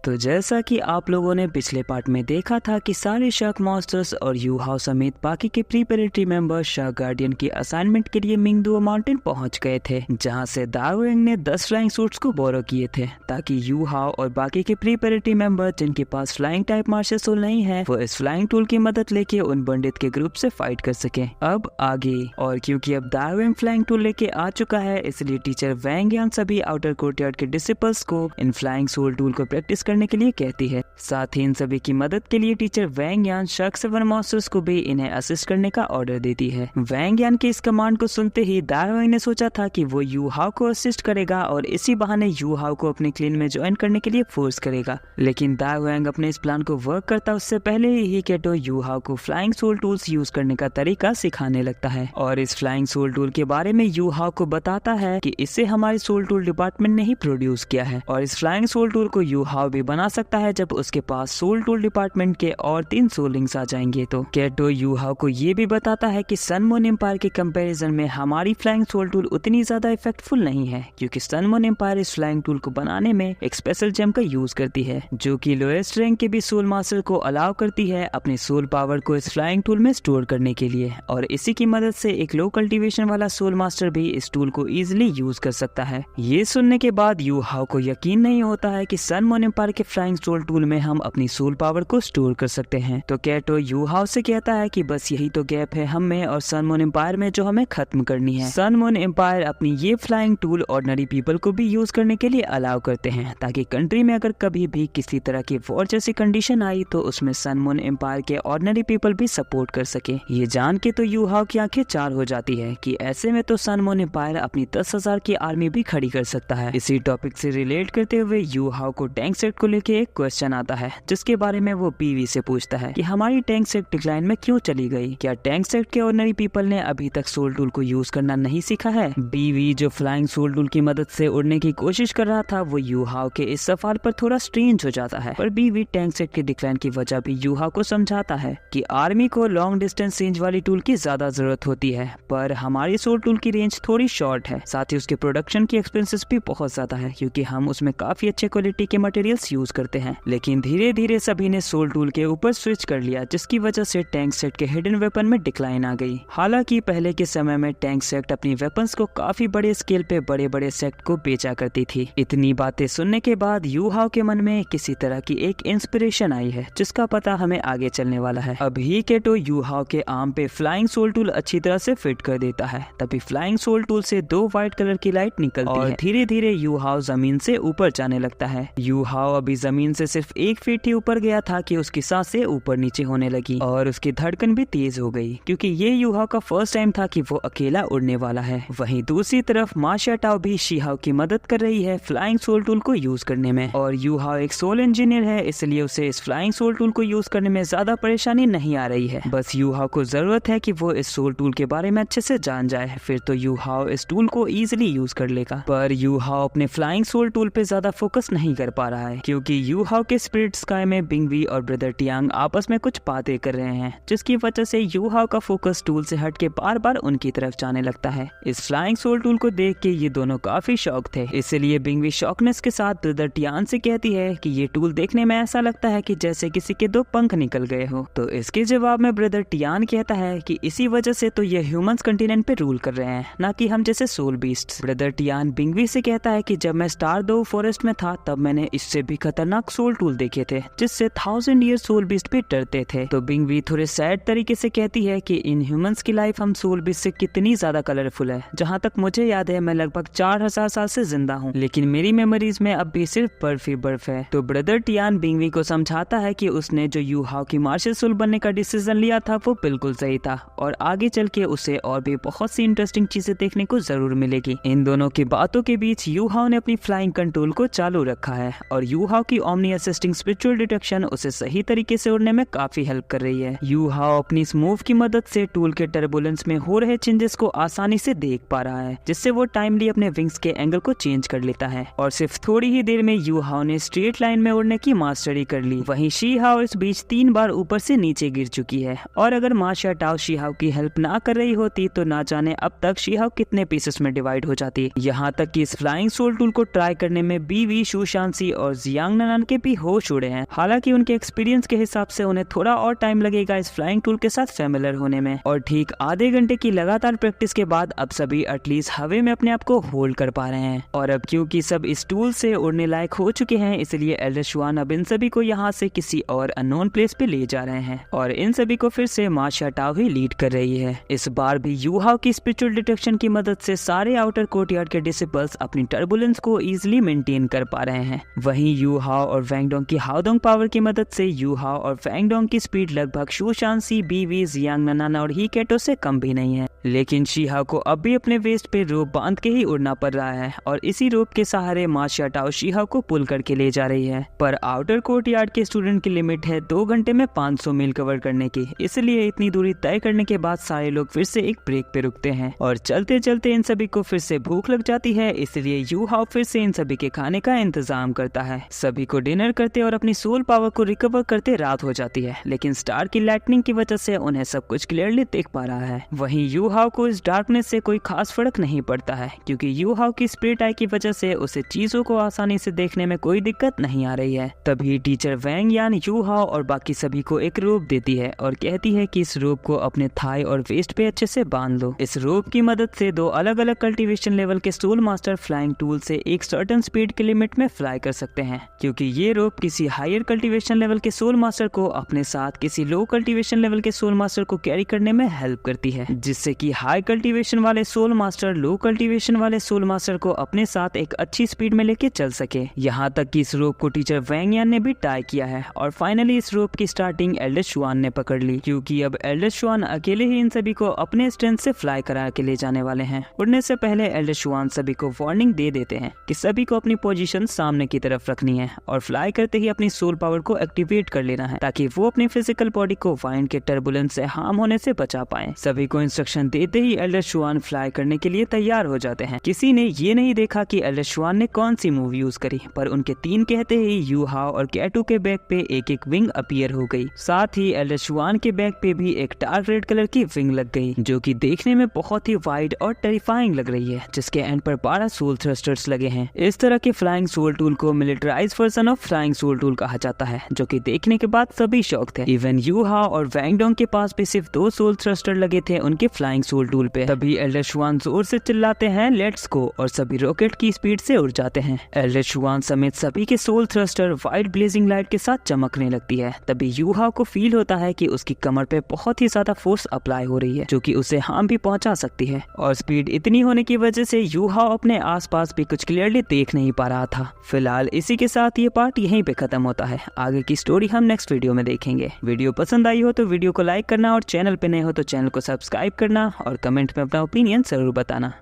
तो जैसा कि आप लोगों ने पिछले पार्ट में देखा था कि सारे शार्क मॉन्स्टर्स और यू हाउ समेत बाकी के प्रीपेरेटरी मेंबर्स शार्क गार्डियन की असाइनमेंट के लिए मिंगदुओ माउंटेन पहुंच गए थे, जहां से दाओएंग ने 10 फ्लाइंग सूट्स को बोरो किए थे ताकि यू हाउ और बाकी के प्रीपेरेटरी मेंबर जिनके पास फ्लाइंग टाइप मार्शल सोल नहीं है वो इस फ्लाइंग टूल की मदद लेके उन पंडित के ग्रुप से फाइट कर सके। अब आगे, और क्योंकि अब दाओएंग फ्लाइंग टूल लेके आ चुका है इसलिए टीचर वैंग यान सभी आउटर कोर्टयार्ड के डिसिपल्स को इन फ्लाइंग सोल टूल को प्रैक्टिस करने के लिए कहती है। साथ ही इन सभी की मदद के लिए टीचर वैंग यान शार्क 7 मॉन्स्टर्स को भी इन्हें असिस्ट करने का ऑर्डर देती है। वैंग यान के इस कमांड को सुनते ही दाओएंग ने सोचा था कि वो यू हाउ को असिस्ट करेगा और इसी बहाने यू हाउ को अपने क्लीन में ज्वाइन करने के लिए फोर्स करेगा, लेकिन दाओएंग अपने इस प्लान को वर्क करता उससे पहले ही केटो यू हाउ को फ्लाइंग सोल टूल्स यूज करने का तरीका सिखाने लगता है और इस फ्लाइंग सोल टूल के बारे में यू हाउ को बताता है कि इसे हमारे सोल टूल डिपार्टमेंट ने ही प्रोड्यूस किया है और इस फ्लाइंग सोल टूल को यू हाउ भी बना सकता है जब उसके पास सोल टूल डिपार्टमेंट के और 3 सोल रिंग्स आ जाएंगे। तो केटो यू हाउ को ये भी बताता है कि सन मून एम्पायर के कंपैरिजन में हमारी फ्लाइंग सोल टूल उतनी ज्यादा इफेक्टफुल नहीं है क्योंकि सन मून एम्पायर इस फ्लाइंग टूल को बनाने में एक स्पेशल जेम का यूज करती है जो कि लोएस्ट रैंक के भी सोल मास्टर को अलाउ करती है अपने सोल पावर को इस फ्लाइंग टूल में स्टोर करने के लिए, और इसी की मदद से एक लो कल्टीवेशन वाला सोल मास्टर भी इस टूल को इजिली यूज कर सकता है। ये सुनने के बाद यू हाउ को यकीन नहीं होता है कि सन मून एम्पायर के फ्लाइंग सोल टूल में हम अपनी सोल पावर को स्टोर कर सकते हैं। तो केटो यू हाउ से कहता है कि बस यही तो गैप है हम में और सन मून एम्पायर में जो हमें खत्म करनी है। सन मून एम्पायर अपनी ये फ्लाइंग टूल ऑर्डिनरी पीपल को भी यूज करने के लिए अलाउ करते हैं ताकि कंट्री में अगर कभी भी किसी तरह की वॉर जैसी कंडीशन आई तो उसमें सन मून एम्पायर के ऑर्डिनरी पीपल भी सपोर्ट कर सके। ये जान के तो यू हाउ की आंखें चार हो जाती है कि ऐसे में तो सन मून एम्पायर अपनी 10,000 की आर्मी भी खड़ी कर सकता है। इसी टॉपिक से रिलेट करते हुए यू हाउ को टैंक सेट को लेके एक क्वेश्चन आता है जिसके बारे में वो बीवी से पूछता है कि हमारी टैंक सेट डिक्लाइन में क्यों चली गई, क्या टैंक सेट के ऑर्डिनरी पीपल ने अभी तक सोल टूल को यूज करना नहीं सीखा है। बीवी जो फ्लाइंग सोल टूल की मदद से उड़ने की कोशिश कर रहा था वो यू हाउ के इस सवाल पर थोड़ा स्ट्रेंज हो जाता है, पर बीवी टैंक सेट के डिक्लाइन की वजह भी यू हाउ को समझाता है कि आर्मी को लॉन्ग डिस्टेंस रेंज वाली टूल की ज्यादा जरूरत होती है पर हमारी सोल टूल की रेंज थोड़ी शॉर्ट है, साथ ही उसके प्रोडक्शन की एक्सपेंसेस भी बहुत ज्यादा है क्योंकि हम उसमें काफी अच्छे क्वालिटी के मटेरियल्स यूज करते हैं। लेकिन धीरे धीरे सभी ने सोल टूल के ऊपर स्विच कर लिया जिसकी वजह से टैंक सेट के हिडन वेपन में डिक्लाइन आ गई। हालांकि पहले के समय में टैंक सेट अपनी वेपन्स को काफी बड़े स्केल पे बड़े बड़े सेट को बेचा करती थी। इतनी बातें सुनने के बाद यू हाउ के मन में किसी तरह की एक इंस्पिरेशन आई है जिसका पता हमें आगे चलने वाला है। अभी केटो यू हाउ के आर्म पे फ्लाइंग सोल टूल अच्छी तरह से फिट कर देता है, तभी फ्लाइंग सोल टूल से 2 व्हाइट कलर की लाइट निकलती है। धीरे धीरे यू हाउ जमीन से ऊपर जाने लगता है। यू हाउ अभी जमीन से सिर्फ 1 फीट ही ऊपर गया था कि उसकी सांसें ऊपर नीचे होने लगी और उसकी धड़कन भी तेज हो गई क्योंकि ये यू हाउ का फर्स्ट टाइम था कि वो अकेला उड़ने वाला है। वहीं दूसरी तरफ माशा टाओ भी शी हाउ की मदद कर रही है फ्लाइंग सोल टूल को यूज करने में, और यू हाउ एक सोल इंजीनियर है इसलिए उसे इस फ्लाइंग सोल टूल को यूज करने में ज्यादा परेशानी नहीं आ रही है। बस यू हाउ को जरूरत है कि वो इस सोल टूल के बारे में अच्छे से जान जाए, फिर तो यू हाउ इस टूल को इजीली यूज कर लेगा। पर यू हाउ अपने फ्लाइंग सोल टूल पे ज्यादा फोकस नहीं कर पा रहा है क्योंकि यू हाउ के स्पिरिट स्काई में बिंगवी और ब्रदर टियांग आपस में कुछ बातें कर रहे हैं जिसकी वजह से यू हाउ का फोकस टूल से हट के बार बार उनकी तरफ जाने लगता है। इस फ्लाइंग सोल टूल को देख के ये दोनों काफी शॉक थे, इसलिए बिंगवी शॉकनेस के साथ ब्रदर टियान से कहती है कि ये टूल देखने में ऐसा लगता है कि जैसे किसी के 2 पंख निकल गए हो। तो इसके जवाब में ब्रदर टियान कहता है कि इसी वजह से तो ये ह्यूमंस कंटिनेंट पे रूल कर रहे हैं ना कि हम जैसे सोल बीस्ट्स। ब्रदर टियान बिंगवी से कहता है कि जब मैं स्टार दो फॉरेस्ट में था तब मैंने इससे भी खतरनाक सोल टूल देखे थे जिससे 1000 ईयर सोल बीस्ट भी डरते थे। तो बिंगवी थोड़े सैड तरीके से कहती है कि इन ह्यूमंस की लाइफ हम सोल बीस्ट से कितनी ज्यादा कलरफुल है। जहाँ तक मुझे याद है मैं लगभग 4000 साल से जिंदा हूँ लेकिन मेरी मेमोरीज में अब भी सिर्फ बर्फ ही बर्फ है। तो ब्रदर टियान बिंगवी को समझाता है कि उसने जो यू हाउ की मार्शल सोल बनने का डिसीजन लिया था वो बिल्कुल सही था और आगे चल के उसे और भी बहुत सी इंटरेस्टिंग चीजें देखने को जरूर मिलेगी। इन दोनों की बातों के बीच यू हाउ ने अपनी फ्लाइंग कंट्रोल को चालू रखा है और यू हाउ की ओमनी असिस्टिंग स्पिरिचुअल डिटेक्शन उसे सही तरीके से उड़ने में काफी हेल्प कर रही है। यू हाउ अपनी इस मूव की मदद से टूल के टर्बुलेंस में हो रहे चेंजेस को आसानी से देख पा रहा है जिससे वो टाइमली अपने विंग्स के एंगल को चेंज कर लेता है और सिर्फ थोड़ी ही देर में यू हाउ ने स्ट्रेट लाइन में उड़ने की मास्टरी कर ली। वहीं शी हाउ इस बीच 3 बार ऊपर से नीचे गिर चुकी है और अगर माशा टाओ शी हाउ की हेल्प ना कर रही होती तो ना जाने अब तक शी हाउ कितने पीसेस में डिवाइड हो जाती। यहाँ तक कि इस फ्लाइंग सोल टूल को ट्राई करने में बीवी, शूशांसी और जियांग ननान के भी होश उड़े हैं। हालांकि उनके एक्सपीरियंस के हिसाब से उन्हें थोड़ा और टाइम लगेगा इस फ्लाइंग टूल के साथ फेमिलियर होने में, और ठीक आधे घंटे की लगातार प्रैक्टिस के बाद अब सभी एटलीस्ट हवे में अपने आप को होल्ड कर पा रहे हैं। और अब क्योंकि सब इस टूल से उड़ने लायक हो चुके हैं, इसलिए एल्डर शुआन अब इन सभी को यहाँ से किसी और अननोन प्लेस पे ले जा रहे हैं और इन सभी को फिर से मा शाओटाओ ही लीड कर रही है। इस बार भी यू हाओ की स्पिरिचुअल डिटेक्शन की मदद से सारे आउटर कोर्टयार्ड के डिसिपल्स अपनी टर्बुलेंस को इजीली मेंटेन कर पा रहे हैं। वहीं यू हाओ और वैंगडोंग की हाओदोंग पावर की मदद से यू हाओ और वैंगडोंग की स्पीड लगभग शू शांसी, बीवी, जियांग ननान और ही केटो से कम भी नहीं है। लेकिन शीहा को अब भी अपने वेस्ट पे रोप बांध के ही उड़ना पड़ रहा है और इसी रोप के सहारे मा शाओटाओ शीहा को पुल करके ले जा रही है। पर आउटर कोर्टयार्ड के स्टूडेंट की लिमिट है 2 घंटे में 500 मील कवर करने की, इसलिए इतनी दूरी तय करने के बाद सारे लोग फिर से एक ब्रेक पे रुकते हैं और चलते चलते इन सभी को फिर से भूख लग जाती है, इसलिए यू हाओ फिर से इन सभी के खाने का इंतजाम करता है। सभी को डिनर करते और अपनी सोल पावर को रिकवर करते रात हो जाती है, लेकिन स्टार की लाइटनिंग की वजह से उन्हें सब कुछ क्लियरली दिख पा रहा है। वहीं यू हाओ को इस डार्कनेस से कोई खास फर्क नहीं पड़ता है, क्योंकि यू हाओ की स्पिरिट आई की वजह से उसे चीजों को आसानी से देखने में कोई दिक्कत नहीं आ रही है। तभी टीचर वैंग यान यू हाओ और बाकी सभी को एक रोप देती है और कहती है कि इस रोप को अपने थाई और वेस्ट पे अच्छे से बांध लो। इस रोप की मदद से 2 अलग अलग कल्टीवेशन लेवल के सोल मास्टर फ्लाइंग टूल से एक सर्टेन स्पीड के लिमिट में फ्लाई कर सकते हैं, क्योंकि ये रोप किसी हायर कल्टीवेशन लेवल के सोल मास्टर को अपने साथ किसी लो कल्टीवेशन लेवल के सोल मास्टर को कैरी करने में हेल्प करती है, जिससे कि हाई कल्टीवेशन वाले सोल मास्टर लो कल्टीवेशन वाले सोल मास्टर को अपने साथ एक अच्छी स्पीड में लेके चल सके। यहाँ तक कि इस रोप को टीचर वैंग यान ने भी टाई किया है और फाइनली इस रोप की स्टार्टिंग एल्डर शुआन ने पकड़ ली, क्योंकि अब एल्डर शुआन अकेले ही इन सभी को अपने स्ट्रेंथ से फ्लाई करा के ले जाने वाले हैं। उड़ने से पहले एल्डर शुआन सभी को वार्निंग दे देते हैं कि सभी को अपनी पोजीशन सामने की तरफ रखनी है और फ्लाई करते ही अपनी सोल पावर को एक्टिवेट कर लेना है, ताकि वो अपनी फिजिकल बॉडी को वाइंड के टर्बुलेंस से हार्म होने से बचा पाए। सभी को इंस्ट्रक्शन देते ही एल्डर शुआन फ्लाई करने के लिए तैयार हो जाते हैं। किसी ने ये नहीं देखा कि एल्डर शुआन ने कौन सी मूव यूज करी, पर उनके 3 कहते ही यू हाओ और कैटू के बैक पे एक एक विंग अपीयर हो गई। साथ ही एल्डर शुआन के बैक पे भी एक डार्क रेड कलर की विंग लग गई, जो कि देखने में बहुत ही वाइड और टेरिफाइंग लग रही है, जिसके एंड पर 12 सोल थ्रस्टर्स लगे हैं। इस तरह के फ्लाइंग सोल टूल को militarized version of flying soul tool कहा जाता है, जो कि देखने के बाद सभी शॉक थे। इवन यू हाओ और वैंगडोंग के पास भी सिर्फ 2 सोल थ्रस्टर लगे थे उनके फ्लाइंग सोल टूल पे। तभी एल्डर शुआन जोर से चिल्लाते हैं लेट्स गो, और सभी रॉकेट की स्पीड से उड़ जाते हैं। एल्डर शुआन समेत सभी के सोल थ्रस्टर वाइट ब्लेजिंग लाइट के साथ चमकने लगती है। तभी यू हाओ को फील होता है कि उसकी कमर पे बहुत ही ज्यादा फोर्स अप्लाई हो रही है, जो कि उसे हार्म भी पहुंचा सकती है, और स्पीड इतनी होने की वजह से यू हाओ अपने आसपास भी कुछ क्लियरली देख नहीं पा रहा था। फिलहाल इसी के साथ ये पार्ट यहीं पे खत्म होता है। आगे की स्टोरी हम नेक्स्ट वीडियो में देखेंगे। वीडियो पसंद आई हो तो वीडियो को लाइक करना और चैनल पे नए हो तो चैनल को सब्सक्राइब करना और कमेंट में अपना ओपिनियन जरूर बताना।